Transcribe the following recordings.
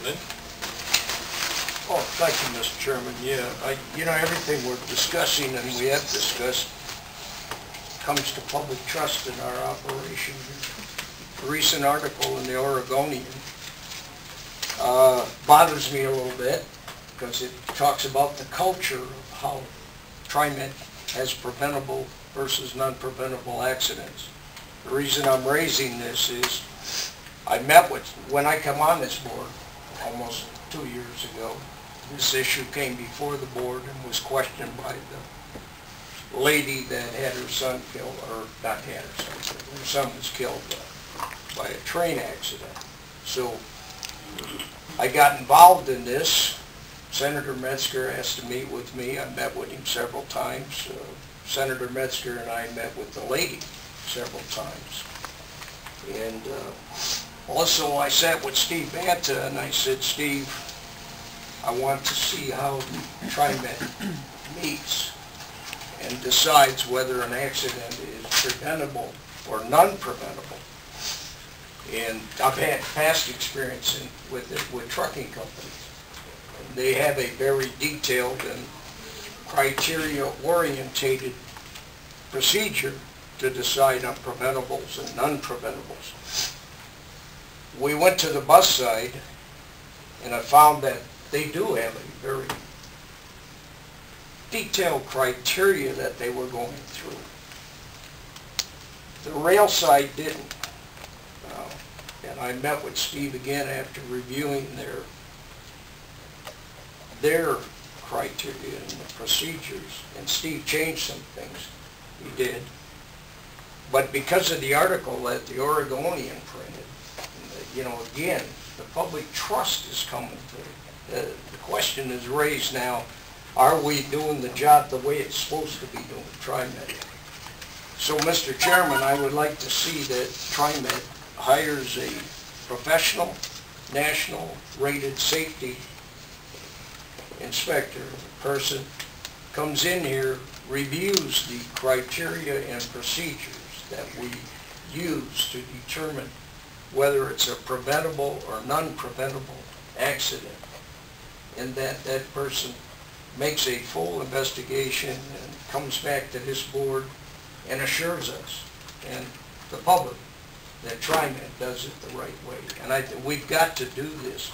Lynn? Oh, thank you, Mr. Chairman. Yeah, everything we're discussing and we have discussed comes to public trust in our operation. A recent article in the Oregonian bothers me a little bit because it talks about the culture of how TriMet has preventable versus non-preventable accidents. The reason I'm raising this is I met with, when I come on this board almost 2 years ago, this issue came before the board and was questioned by the lady that had her son killed, or not had her son killed, her son was killed by a train accident. So I got involved in this. Senator Metzger asked to meet with me. I met with him several times. Senator Metzger and I met with the lady several times. And also I sat with Steve Banta and I said, Steve, I want to see how TriMet meets and decides whether an accident is preventable or non-preventable. And I've had past experience with it with trucking companies. And they have a very detailed and criteria-orientated procedure to decide on preventables and non-preventables. We went to the bus side and I found that they do have a very detailed criteria that they were going through. The rail side didn't. And I met with Steve again after reviewing their criteria and the procedures, and Steve changed some things. He did. But because of the article that the Oregonian printed, again, the public trust is coming to it. The question is raised now, are we doing the job the way it's supposed to be doing, TriMet? So, Mr. Chairman, I would like to see that TriMet hires a professional, national rated safety inspector. The person comes in here, reviews the criteria and procedures that we use to determine whether it's a preventable or non-preventable accident, and that person makes a full investigation and comes back to this board and assures us and the public that TriMet does it the right way. And we've got to do this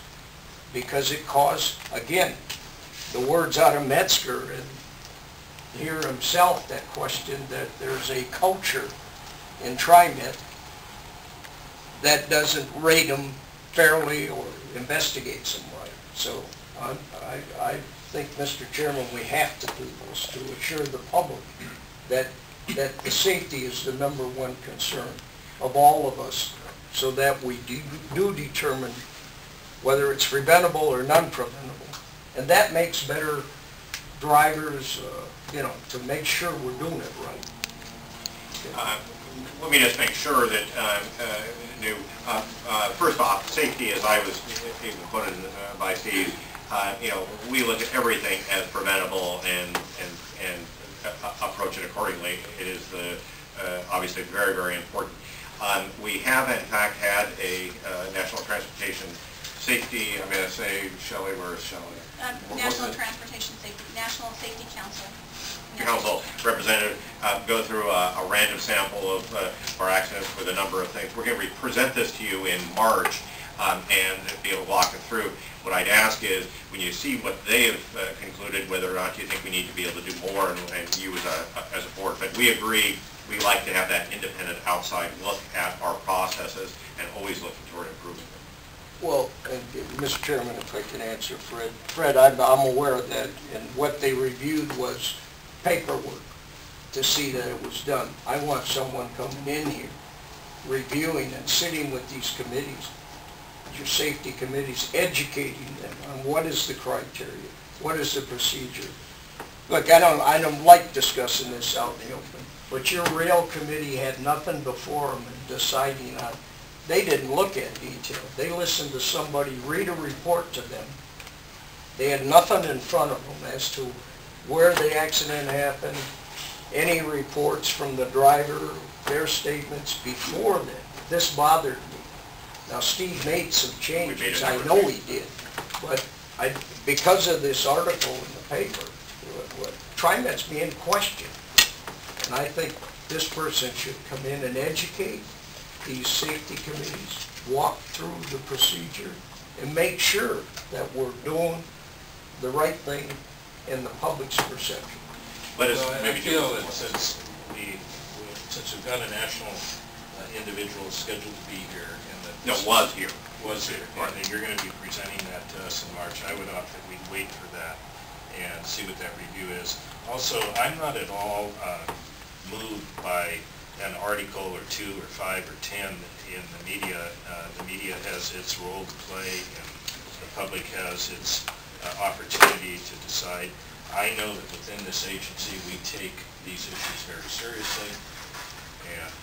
because it caused, again, the words out of Metzger and here himself that questioned that there's a culture in TriMet that doesn't rate them fairly or investigates them right. So I think, Mr. Chairman, we have to do this to assure the public that the safety is the #1 concern of all of us, so that we do determine whether it's preventable or non-preventable. And that makes better drivers, to make sure we're doing it right. Let me just make sure that, first off, safety, as I was even put in by Steve, we look at everything as preventable and approach it accordingly. It is obviously very, very important. We have, in fact, had a National Transportation Safety, I'm going to say, Shelley, where is Shelley? National Transportation Safety, National Safety Council. Council representative go through a random sample of our accidents with a number of things. We're going to present this to you in March and be able to walk it through. What I'd ask is, when you see what they have concluded, whether or not you think we need to be able to do more and you as a board. But we agree, we like to have that independent outside look at our processes and always looking toward improving them. Well, Mr. Chairman, if I can answer Fred. Fred, I'm aware of that, and what they reviewed was paperwork to see that it was done. I want someone coming in here, reviewing and sitting with these committees, your safety committees, educating them on what is the criteria, what is the procedure. Look, I don't like discussing this out in the open, but your rail committee had nothing before them in deciding on. They didn't look at detail. They listened to somebody read a report to them. They had nothing in front of them as to where the accident happened, any reports from the driver, their statements before that. This bothered me. Now, Steve made some changes. I know he did. But because of this article in the paper, TriMet's being questioned. And I think this person should come in and educate these safety committees, walk through the procedure, and make sure that we're doing the right thing in the public's perception. Let us Well, I maybe feel do that since we've got a national individual scheduled to be here, and that No, this was here. was here, and that you're going to be presenting that to us in March, I would opt that we'd wait for that and see what that review is. Also, I'm not at all moved by an article or 2 or 5 or 10 in the media. The media has its role to play, and the public has its opportunity to decide. I know that within this agency, we take these issues very seriously, and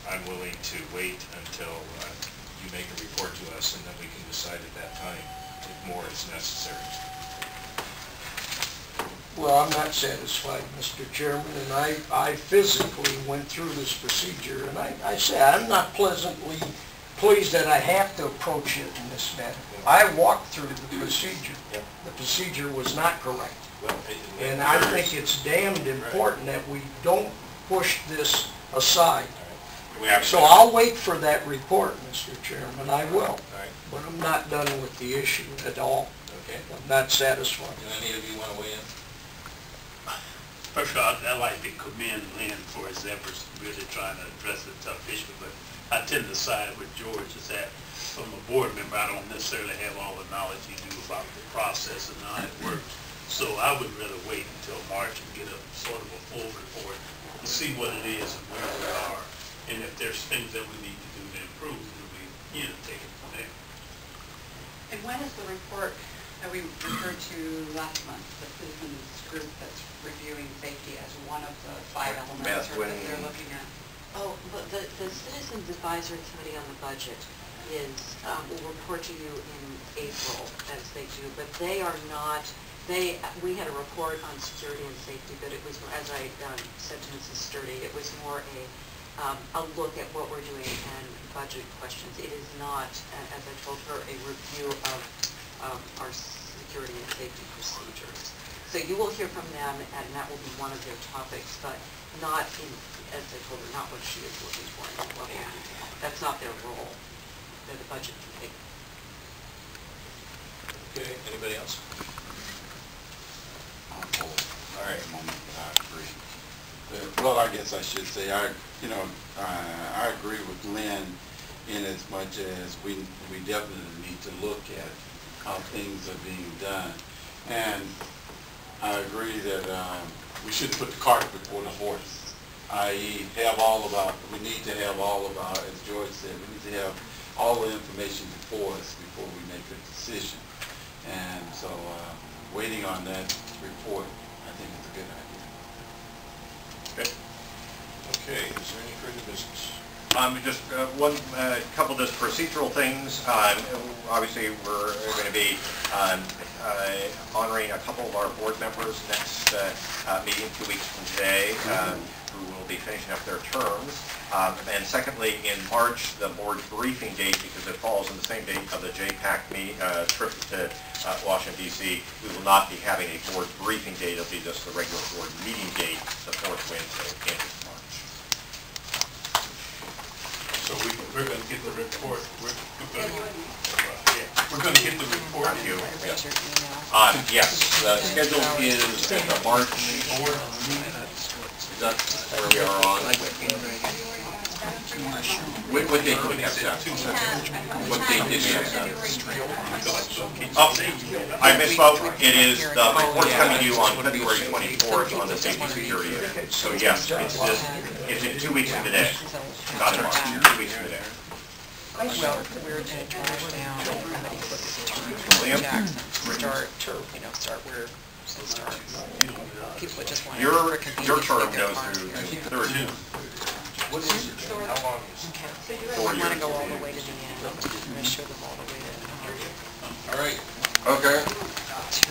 I'm willing to wait until you make a report to us, and then we can decide at that time if more is necessary. Well, I'm not satisfied, Mr. Chairman, and I physically went through this procedure, and I say I'm not pleasantly pleased that I have to approach it in this manner. I walked through the procedure. The procedure was not correct. And I think it's damned important that we don't push this aside. So I'll wait for that report, Mr. Chairman, I will. But I'm not done with the issue at all. Okay. I'm not satisfied. Do any of you want to weigh in? First of all, I'd like to commend Lynn for his efforts really trying to address a tough issue, but I tend to side with George is that from a board member, I don't necessarily have all the knowledge you do about the process and how it works. So I would rather wait until March and get a sort of a full report to see what it is and where we are. And if there's things that we need to do to improve, then we, take it from there. And when is the report that we referred to last month, the citizens group that's reviewing safety as one of the 5 elements that they're looking at? Oh, but the Citizens Advisory Committee on the budget will report to you in April, as they do, but they are not, we had a report on security and safety, but it was, as I said to Mrs. Sturdy, it was more a look at what we're doing and budget questions. It is not, as I told her, a review of our security and safety procedures. So you will hear from them, and that will be one of their topics, but not in, as I told her, not what she is looking for in that level of detail. That's not their role. They're the budget committee. Okay, anybody else? All right, I agree. Well, I guess I should say, I agree with Lynn in as much as we definitely need to look at how things are being done. And I agree that we shouldn't put the cart before the horse, i.e. we need to have all of our, as George said, we need to have all the information before us before we make a decision. And so waiting on that report, I think is a good idea. Okay, is there any further business? Just one couple of just procedural things. Obviously, we're going to be honoring a couple of our board members next meeting 2 weeks from today, who will be finishing up their terms. And secondly, in March, the board briefing date, because it falls on the same date of the JPAC trip to Washington, D.C., we will not be having a board briefing date. It'll be just the regular board meeting date, the 4th Wednesday in March. So we're going to get the report. We're going to get the report. Yes. Yes, the schedule is the March. Is that where we are on? What date do we have set? What date did we have set? Oh, I misspoke. It is, the report's coming to you on February 24th on the safety security. So yes, it's in 2 weeks from today. Not in March, 2 weeks from today. Well, we're going to drive down remedy look at the term Jackson, start where it starts. People would just want to Your term goes through 30. What is it? How long is it? Okay. I want to go all the way to the end. I'm going to show them all the way to All right. Okay. to